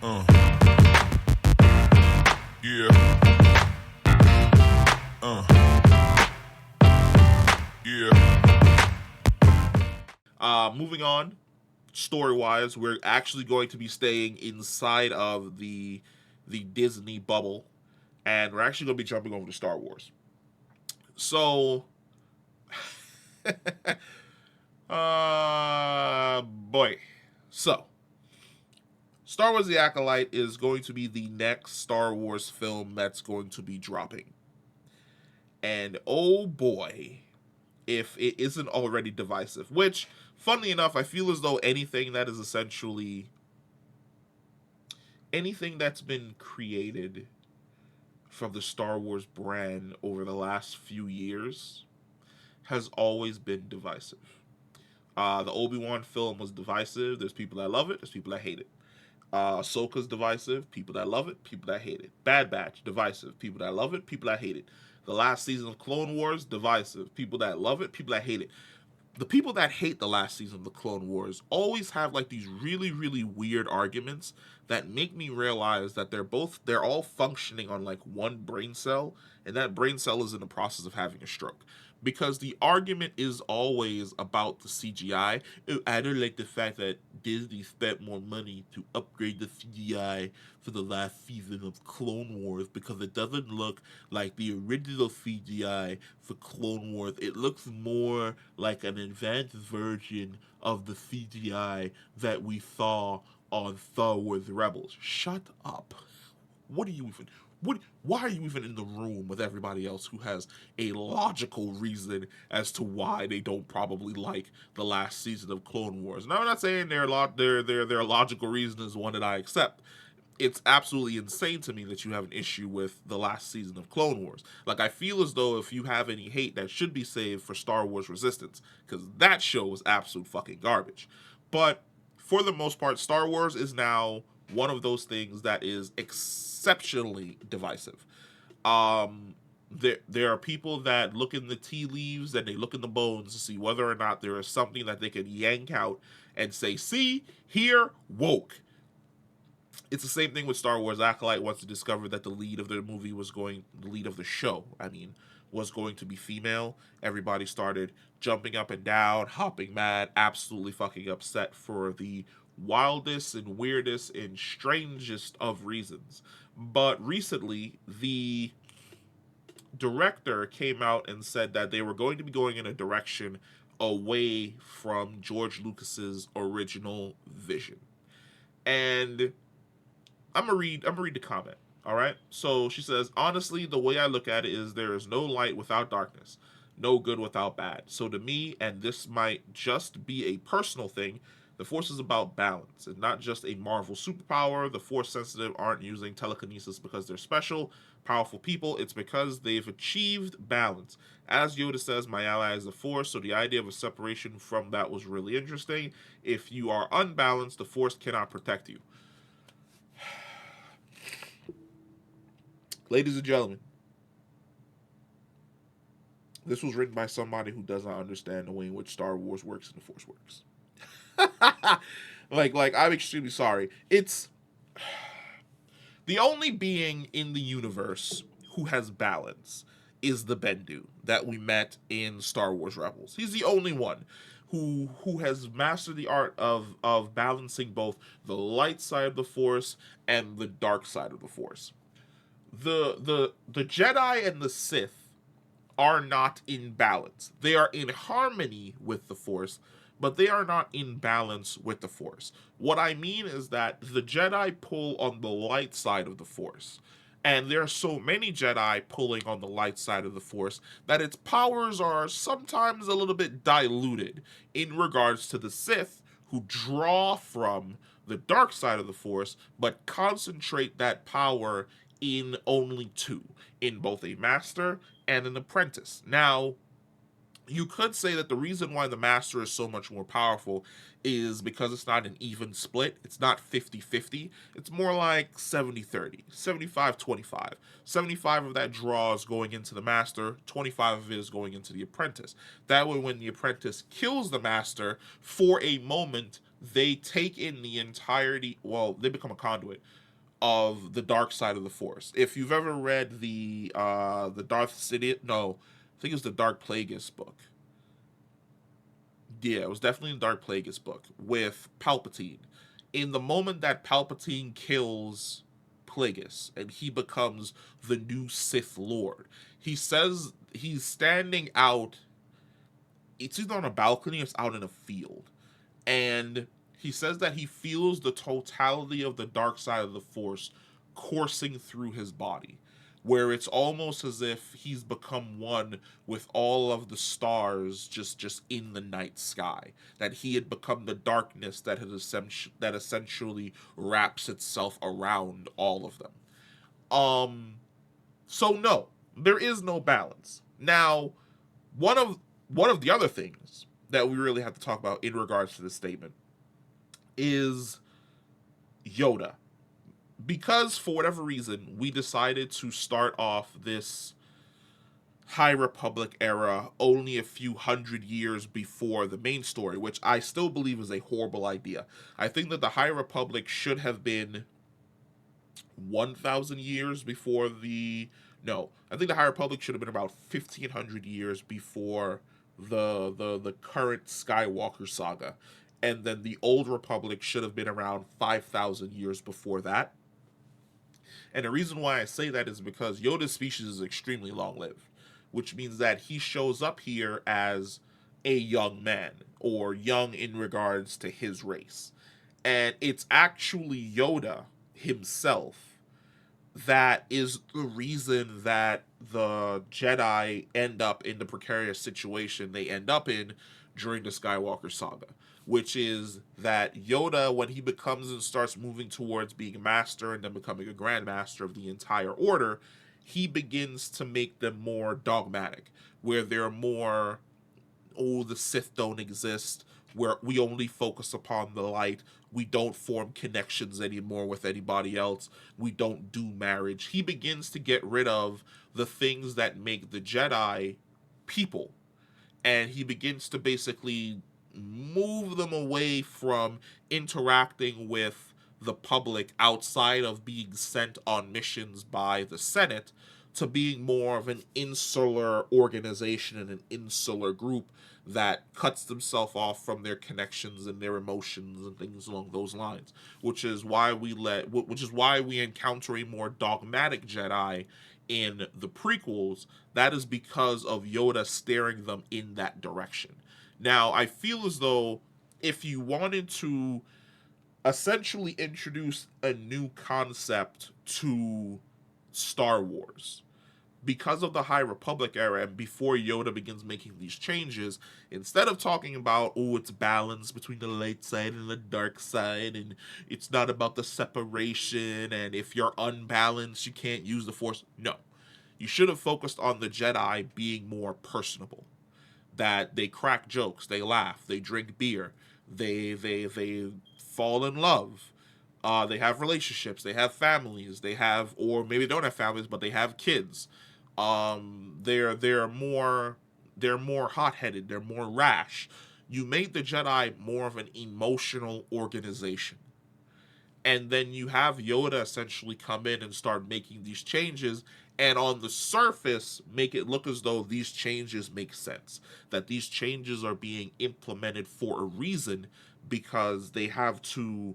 Uh, yeah, yeah. Moving on, story-wise, we're actually going to be staying inside of the Disney bubble, and we're actually going to be jumping over to Star Wars. So, boy, so Star Wars: The Acolyte is going to be the next Star Wars film that's going to be dropping, and oh boy, if it isn't already divisive. Which, funnily enough, I feel as though anything that is essentially anything that's been created from the Star Wars brand over the last few years has always been divisive. The Obi-Wan film was divisive. There's people that love it. There's people that hate it. Ahsoka's divisive. People that love it. People that hate it. Bad Batch, divisive. People that love it. People that hate it. The last season of Clone Wars, divisive. People that love it. People that hate it. The people that hate the last season of the Clone Wars always have like these really, really weird arguments that make me realize that they're all functioning on like one brain cell, and that brain cell is in the process of having a stroke. Because the argument is always about the CGI. Oh, I don't like the fact that Disney spent more money to upgrade the CGI for the last season of Clone Wars because it doesn't look like the original CGI for Clone Wars. It looks more like an advanced version of the CGI that we saw on Star Wars Rebels. Shut up. What are you even why are you even in the room with everybody else who has a logical reason as to why they don't probably like the last season of Clone Wars? Now I'm not saying their logical reason is one that I accept. It's absolutely insane to me that you have an issue with the last season of Clone Wars. Like, I feel as though if you have any hate, that should be saved for Star Wars Resistance, because that show was absolute fucking garbage. But for the most part, Star Wars is now one of those things that is exceptionally divisive. There are people that look in the tea leaves and they look in the bones to see whether or not there is something that they can yank out and say, see, here, woke. It's the same thing with Star Wars. Acolyte wants to discover that the lead of the lead of the show, was going to be female. Everybody started jumping up and down, hopping mad, absolutely fucking upset for the wildest and weirdest and strangest of reasons. But recently, the director came out and said that they were going to be going in a direction away from George Lucas's original vision. And I'm gonna read the comment. All right. So she says, honestly, the way I look at it is there is no light without darkness, no good without bad. So to me, and this might just be a personal thing, the Force is about balance and not just a Marvel superpower. The Force sensitive aren't using telekinesis because they're special, powerful people. It's because they've achieved balance. As Yoda says, my ally is the Force, so the idea of a separation from that was really interesting. If you are unbalanced, the Force cannot protect you. Ladies and gentlemen, this was written by somebody who does not understand the way in which Star Wars works and the Force works. like I'm extremely sorry. It's the only being in the universe who has balance is the Bendu that we met in Star Wars Rebels. He's the only one who has mastered the art of balancing both the light side of the Force and the dark side of the Force. The Jedi and the Sith are not in balance. They are in harmony with the Force, but they are not in balance with the Force. What I mean is that the Jedi pull on the light side of the Force, and there are so many Jedi pulling on the light side of the Force that its powers are sometimes a little bit diluted in regards to the Sith, who draw from the dark side of the Force but concentrate that power in only two, in both a master and an apprentice. Now, you could say that the reason why the master is so much more powerful is because it's not an even split. It's not 50-50. It's more like 70-30, 75-25. 75 of that draw is going into the master, 25 of it is going into the apprentice. That way, when the apprentice kills the master, for a moment, they take in the entirety. Well, they become a conduit of the dark side of the Force. If you've ever read the Darth Sidious, no, I think it was the Dark Plagueis book. Yeah, it was definitely the Dark Plagueis book with Palpatine. In the moment that Palpatine kills Plagueis and he becomes the new Sith Lord, he says he's standing out. It's either on a balcony or it's out in a field, and he says that he feels the totality of the dark side of the Force coursing through his body, where it's almost as if he's become one with all of the stars just in the night sky, that he had become the darkness that essentially wraps itself around all of them. um so no, there is no balance. Now, one of one of the other things that we really have to talk about in regards to this statement is Yoda. Because for whatever reason, we decided to start off this High Republic era only a few hundred years before the main story, which I still believe is a horrible idea. I think that the High Republic should have been 1,000 years before the. No, I think the High Republic should have been about 1,500 years before the current Skywalker saga, and then the Old Republic should have been around 5,000 years before that. And the reason why I say that is because Yoda's species is extremely long lived, which means that he shows up here as a young man, or young in regards to his race. And it's actually Yoda himself that is the reason that the Jedi end up in the precarious situation they end up in during the Skywalker saga, which is that Yoda, when he becomes and starts moving towards being a master and then becoming a grand master of the entire order, he begins to make them more dogmatic, where they're more, oh, the Sith don't exist, where we only focus upon the light. We don't form connections anymore with anybody else. We don't do marriage. He begins to get rid of the things that make the Jedi people. And he begins to basically move them away from interacting with the public outside of being sent on missions by the Senate to being more of an insular organization and an insular group that cuts themselves off from their connections and their emotions and things along those lines, which is why we encounter a more dogmatic Jedi in the prequels. That is because of Yoda steering them in that direction. Now, I feel as though if you wanted to essentially introduce a new concept to Star Wars, because of the High Republic era and before Yoda begins making these changes, instead of talking about, oh, it's balance between the light side and the dark side, and it's not about the separation, and if you're unbalanced, you can't use the Force. No. You should have focused on the Jedi being more personable. That they crack jokes, they laugh, they drink beer, they fall in love. They have relationships, they have families, they have, or maybe they don't have families, but they have kids. They're more hot-headed, they're more rash. You made the Jedi more of an emotional organization, and then you have Yoda essentially come in and start making these changes, and on the surface make it look as though these changes make sense, that these changes are being implemented for a reason, because they have to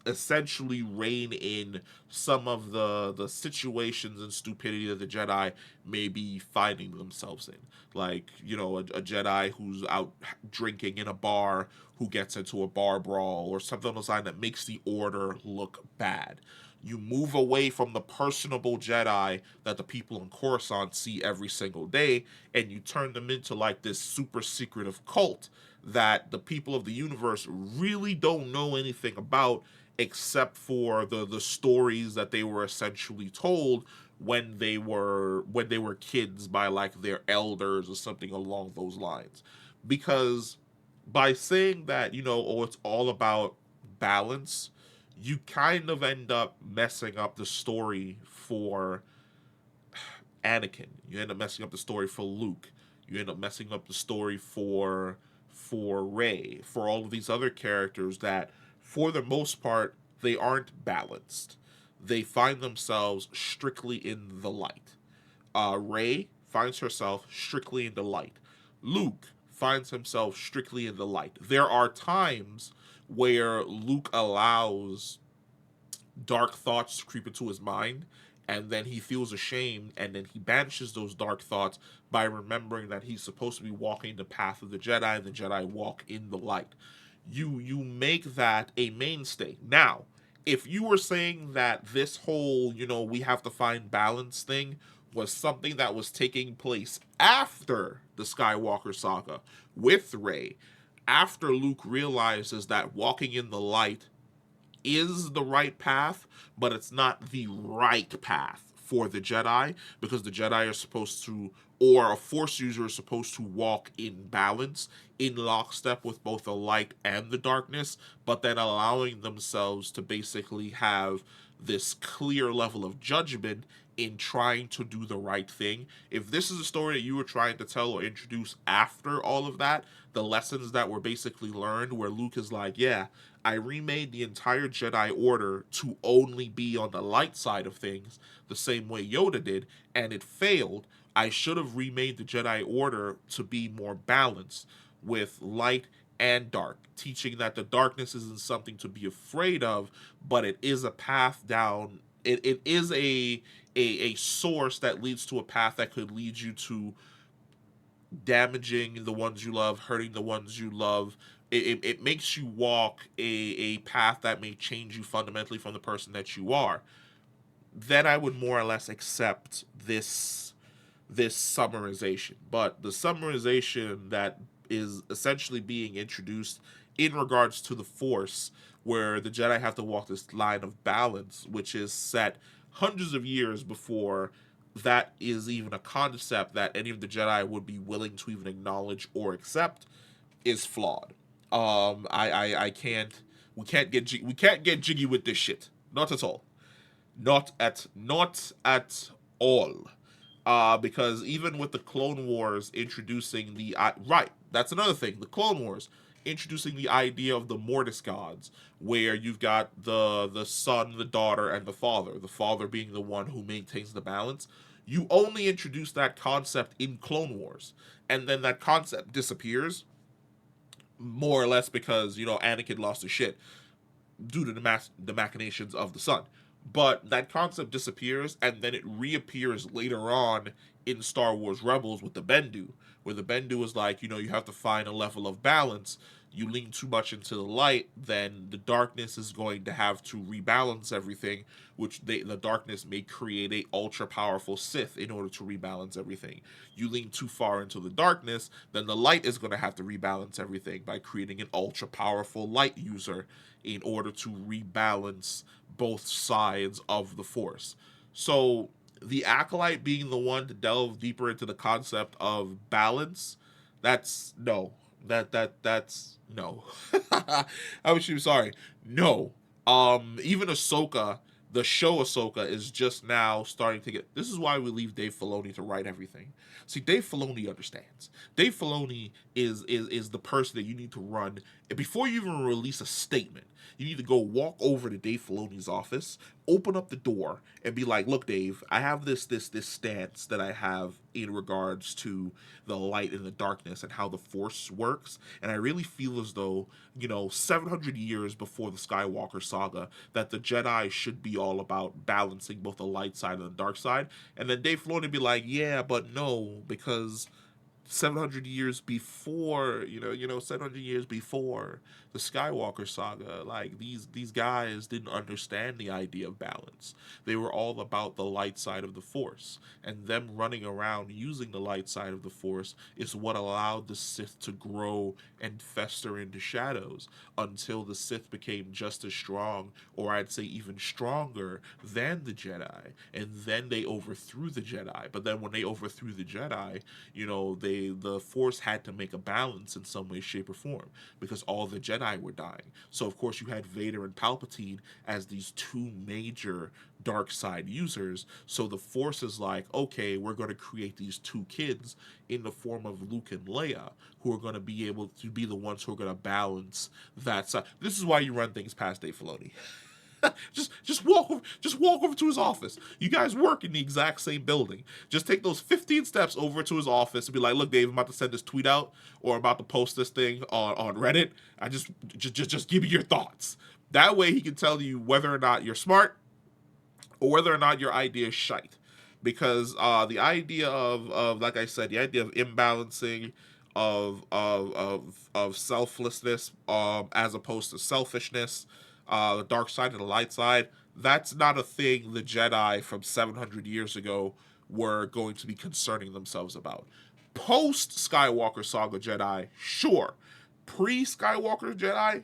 essentially rein in some of the situations and stupidity that the Jedi may be finding themselves in. Like, a Jedi who's out drinking in a bar, who gets into a bar brawl or something on the side that makes the order look bad. You move away from the personable Jedi that the people in Coruscant see every single day, and you turn them into like this super secretive cult that the people of the universe really don't know anything about, except for the stories that they were essentially told when they were kids by like their elders or something along those lines. Because by saying that, oh, it's all about balance, you kind of end up messing up the story for Anakin. You end up messing up the story for Luke. You end up messing up the story for Rey, for all of these other characters that, for the most part, they aren't balanced. They find themselves strictly in the light. Rey finds herself strictly in the light. Luke finds himself strictly in the light. There are times where Luke allows dark thoughts to creep into his mind, and then he feels ashamed, and then he banishes those dark thoughts by remembering that he's supposed to be walking the path of the Jedi, and the Jedi walk in the light. You make that a mainstay. Now, if you were saying that this whole, we have to find balance thing was something that was taking place after the Skywalker saga with Rey, after Luke realizes that walking in the light is the right path, but it's not the right path for the Jedi, because the Jedi are supposed to, or a Force user is supposed to walk in balance, in lockstep with both the light and the darkness, but then allowing themselves to basically have this clear level of judgment in trying to do the right thing. If this is a story that you were trying to tell or introduce after all of that, the lessons that were basically learned, where Luke is like, yeah, I remade the entire Jedi Order to only be on the light side of things, the same way Yoda did, and it failed. I should have remade the Jedi Order to be more balanced with light and dark, teaching that the darkness isn't something to be afraid of, but it is a path down. It is a source that leads to a path that could lead you to damaging the ones you love, hurting the ones you love. It makes you walk a path that may change you fundamentally from the person that you are. Then I would more or less accept this summarization. But the summarization that is essentially being introduced in regards to the Force, where the Jedi have to walk this line of balance, which is set hundreds of years before that is even a concept that any of the Jedi would be willing to even acknowledge or accept, is flawed. I can't. We can't get jiggy with this shit. Not at all. Not at all. Because even with the Clone Wars introducing right, that's another thing. The Clone Wars introducing the idea of the Mortis gods, where you've got the son, the daughter, and the father. The father being the one who maintains the balance. You only introduce that concept in Clone Wars, and then that concept disappears, more or less because Anakin lost his shit due to the machinations of the son. But that concept disappears, and then it reappears later on in Star Wars Rebels with the Bendu, where the Bendu is like, you have to find a level of balance. You lean too much into the light, then the darkness is going to have to rebalance everything, which the darkness may create a ultra powerful Sith in order to rebalance everything. You lean too far into the darkness, then the light is going to have to rebalance everything by creating an ultra powerful light user in order to rebalance both sides of the Force. So the Acolyte being the one to delve deeper into the concept of balance, that's no. That's no. I wish you sorry. No. Even Ahsoka, the show Ahsoka, is just now starting to get. This is why we leave Dave Filoni to write everything. See, Dave Filoni understands. Dave Filoni is the person that you need to run, and before you even release a statement. You need to go walk over to Dave Filoni's office, open up the door, and be like, "Look, Dave, I have this stance that I have in regards to the light and the darkness and how the Force works, and I really feel as though 700 years before the Skywalker saga, that the Jedi should be all about balancing both the light side and the dark side." And then Dave Filoni be like, "Yeah, but no, because." 700 years before 700 years before the Skywalker saga, like these guys didn't understand the idea of balance. They were all about the light side of the Force, and them running around using the light side of the Force is what allowed the Sith to grow and fester into shadows until the Sith became just as strong, or I'd say even stronger than the Jedi, and then they overthrew the Jedi. But then when they overthrew the Jedi, the Force had to make a balance in some way, shape, or form, because all the Jedi Jedi were dying. So of course you had Vader and Palpatine as these two major dark side users. So the Force is like, okay, we're going to create these two kids in the form of Luke and Leia, who are going to be able to be the ones who are going to balance that side. This is why you run things past Dave Filoni. Just walk over to his office. You guys work in the exact same building. Just take those 15 steps over to his office and be like, look, Dave, I'm about to send this tweet out, or I'm about to post this thing on Reddit. I just give me your thoughts. That way he can tell you whether or not you're smart or whether or not your idea is shite. Because the idea of like I said, the idea of imbalancing, of selflessness, as opposed to selfishness, the dark side and the light side, that's not a thing the Jedi from 700 years ago were going to be concerning themselves about. Post Skywalker Saga Jedi, sure. Pre Skywalker Jedi,